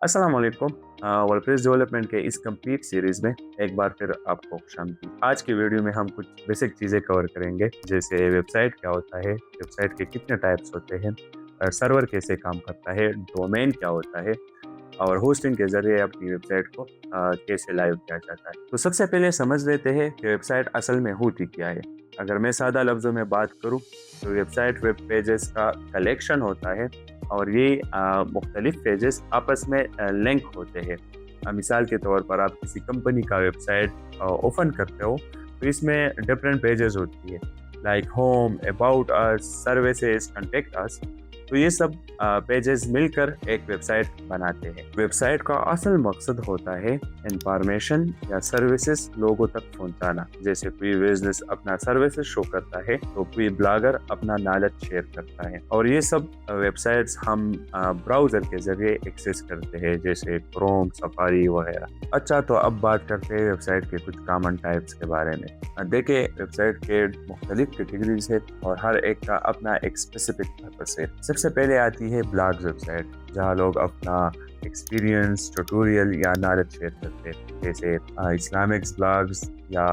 अस्सलाम वालेकुम। WordPress development के इस कंप्लीट सीरीज में एक बार फिर आपको खुशामदीद। आज की वीडियो में हम कुछ बेसिक चीज़ें कवर करेंगे, जैसे वेबसाइट क्या होता है, वेबसाइट के कितने टाइप्स होते हैं, सर्वर कैसे काम करता है, डोमेन क्या होता है और होस्टिंग के ज़रिए अपनी वेबसाइट को कैसे लाइव किया जाता है। तो सबसे पहले समझ लेते हैं कि वेबसाइट असल में होती क्या है। अगर मैं सादा लफ्ज़ों में बात करूँ तो वेबसाइट वेब पेजेस का कलेक्शन होता है और ये मुख्तलिफ पेजेस आपस में लिंक होते हैं। मिसाल के तौर पर आप किसी कंपनी का वेबसाइट ओपन करते हो तो इसमें डिफरेंट पेजेस होती है, like home, about us, services, contact us. तो ये सब पेजेस मिलकर एक वेबसाइट बनाते हैं। वेबसाइट का असल मकसद होता है इंफॉर्मेशन या सर्विसेज लोगों तक पहुंचाना। जैसे कोई बिजनेस अपना सर्विसेज शो करता है तो कोई ब्लॉगर अपना नॉलेज शेयर करता है, और ये सब वेबसाइट्स हम ब्राउजर के जरिए एक्सेस करते हैं, जैसे क्रोम, सफारी वगैरह। अच्छा, तो अब बात करते हैं वेबसाइट के कुछ कॉमन टाइप्स के बारे में। देखिए, वेबसाइट के मुख्तलिफ कैटेगरीज है और हर एक का अपना एक स्पेसिफिक पर्पस है। सबसे पहले आती है ब्लॉग्स वेबसाइट, जहाँ लोग अपना एक्सपीरियंस, ट्यूटोरियल या नॉलेज शेयर करते हैं, जैसे इस्लामिक ब्लॉग्स या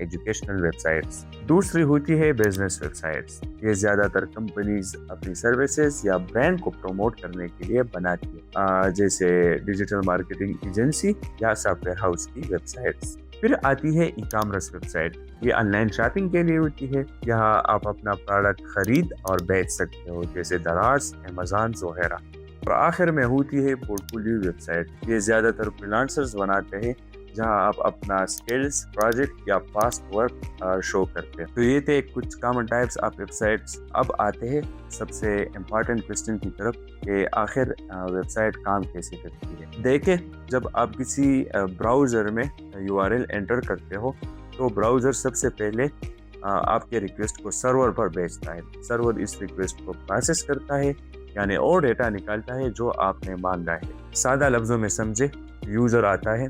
एजुकेशनल वेबसाइट्स। दूसरी होती है बिजनेस वेबसाइट्स। ये ज़्यादातर कंपनीज अपनी सर्विसेज या ब्रांड को प्रमोट करने के लिए बनाती है, जैसे डिजिटल मार्केटिंग एजेंसी या सॉफ्टवेयर हाउस की वेबसाइट्स। फिर आती है ई कॉमर्स वेबसाइट। ये ऑनलाइन शॉपिंग के लिए होती है। यहाँ आप अपना प्रोडक्ट खरीद और बेच सकते हो, जैसे दराज, अमेज़न वगैरह। और आखिर में होती है पोर्टफोलियो वेबसाइट। ये ज़्यादातर फ्रीलांसर्स बनाते हैं, जहाँ आप अपना स्किल्स, प्रोजेक्ट या पास्ट वर्क शो करते हैं। तो ये थे कुछ कॉमन टाइप्स ऑफ वेबसाइट्स। अब आते हैं सबसे इम्पॉर्टेंट क्वेश्चन की तरफ कि आखिर वेबसाइट काम कैसे करती है। देखिए, जब आप किसी ब्राउज़र में URL एंटर करते हो तो ब्राउज़र सबसे पहले आपके रिक्वेस्ट को सर्वर पर भेजता है। सर्वर इस रिक्वेस्ट को प्रोसेस करता है, यानी और डेटा निकालता है जो आपने मांगा है। सादा लफ्ज़ों में समझे, यूज़र आता है,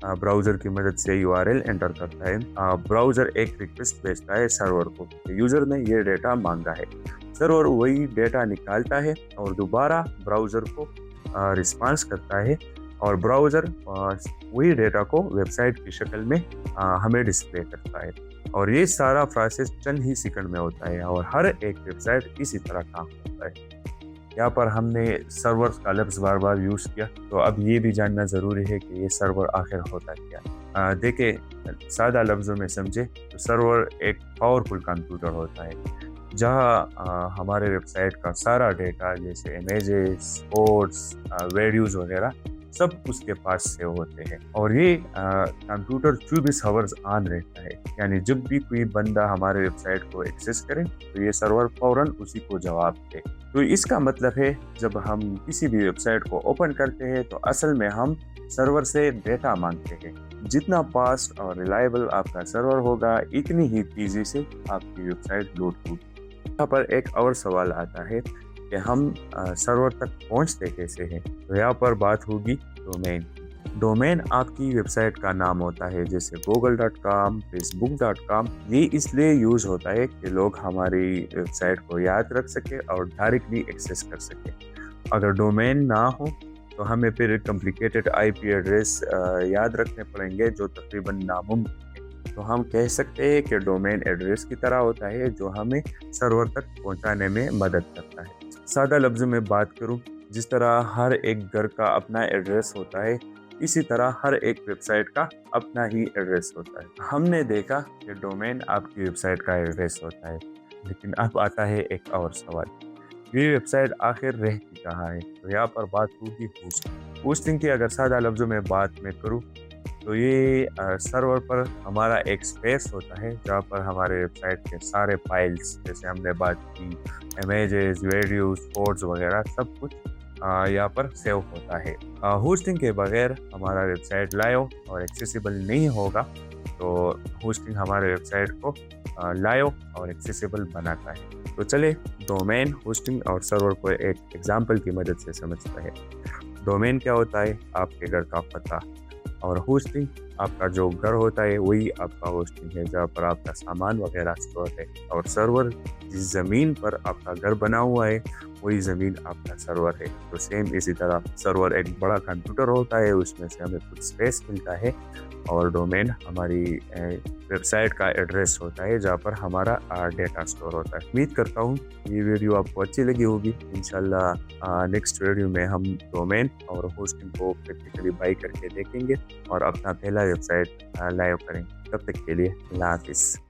ब्राउज़र की मदद से URL एंटर करता है, ब्राउज़र एक रिक्वेस्ट भेजता है सर्वर को, यूज़र ने ये डेटा मांगा है। सर्वर वही डेटा निकालता है और दोबारा ब्राउज़र को रिस्पांस करता है, और ब्राउज़र वही डेटा को वेबसाइट की शक्ल में हमें डिस्प्ले करता है। और ये सारा प्रोसेस चंद ही सेकंड में होता है, और हर एक वेबसाइट इसी तरह काम करता है। यहाँ पर हमने सर्वर का लफ्ज़ बार बार यूज़ किया, तो अब ये भी जानना ज़रूरी है कि ये सर्वर आखिर होता क्या। देखिए, सादा लफ्ज़ों में समझे तो सर्वर एक पावरफुल कंप्यूटर होता है, जहाँ हमारे वेबसाइट का सारा डेटा, जैसे इमेजेस, कोड्स, वीडियोज़ वगैरह, सब उसके पास सेव होते हैं। और ये कंप्यूटर 24 आवर्स ऑन रहता है, यानी जब भी कोई बंदा हमारे वेबसाइट को एक्सेस करे तो ये सर्वर फौरन उसी को जवाब दे। तो इसका मतलब है, जब हम किसी भी वेबसाइट को ओपन करते हैं तो असल में हम सर्वर से डेटा मांगते हैं। जितना फास्ट और रिलायबल आपका सर्वर होगा, इतनी ही तेज़ी से आपकी वेबसाइट लोड होगी। यहाँ पर एक और सवाल आता है कि हम सर्वर तक पहुंचते कैसे हैं। तो यहाँ पर बात होगी डोमेन। डोमेन आपकी वेबसाइट का नाम होता है, जैसे google.com, facebook.com। ये इसलिए यूज़ होता है कि लोग हमारी वेबसाइट को याद रख सके और डायरेक्टली एक्सेस कर सके। अगर डोमेन ना हो तो हमें फिर कॉम्प्लिकेटेड IP एड्रेस याद रखने पड़ेंगे, जो तकरीबन नामुमकिन है। तो हम कह सकते हैं कि डोमेन एड्रेस की तरह होता है, जो हमें सर्वर तक पहुंचाने में मदद करता है। सादा लफ्ज़ों में बात करूं, जिस तरह हर एक घर का अपना एड्रेस होता है, इसी तरह हर एक वेबसाइट का अपना ही एड्रेस होता है। हमने देखा कि डोमेन आपकी वेबसाइट का एड्रेस होता है, लेकिन अब आता है एक और सवाल, ये वेबसाइट आखिर रहती कहाँ है। तो यहाँ पर बात होगी होस्टिंग। होस्टिंग की अगर सादा लफ्ज़ों में बात मैं करूँ तो ये सर्वर पर हमारा एक स्पेस होता है, जहाँ पर हमारे वेबसाइट के सारे फाइल्स, जैसे हमने बात की इमेजेस, वीडियोस, कोड्स वगैरह, सब कुछ यहाँ पर सेव होता है। होस्टिंग के बगैर हमारा वेबसाइट लाइव और एक्सेसिबल नहीं होगा। तो होस्टिंग हमारे वेबसाइट को लाइव और एक्सेसिबल बनाता है। तो चले डोमेन, होस्टिंग और सर्वर को एक एग्जांपल की मदद से समझते हैं। डोमेन क्या होता है? आपके घर का पता। और होस्टिंग आपका जो घर होता है वही आपका होस्टिंग है, जहाँ पर आपका सामान वगैरह स्टोर है। और सर्वर जिस ज़मीन पर आपका घर बना हुआ है वही ज़मीन आपका सर्वर है। तो सेम इसी तरह सर्वर एक बड़ा कंप्यूटर होता है, उसमें से हमें कुछ स्पेस मिलता है, और डोमेन हमारी वेबसाइट का एड्रेस होता है जहाँ पर हमारा डेटा स्टोर होता है। उम्मीद करता हूँ ये वीडियो आपको अच्छी लगी होगी। इंशाल्लाह नेक्स्ट वीडियो में हम डोमेन और होस्टिंग को प्रैक्टिकली बाई करके देखेंगे और अपना पहला वेबसाइट लाइव करेंगे। तब तक के लिए अल्लाह हाफिज़।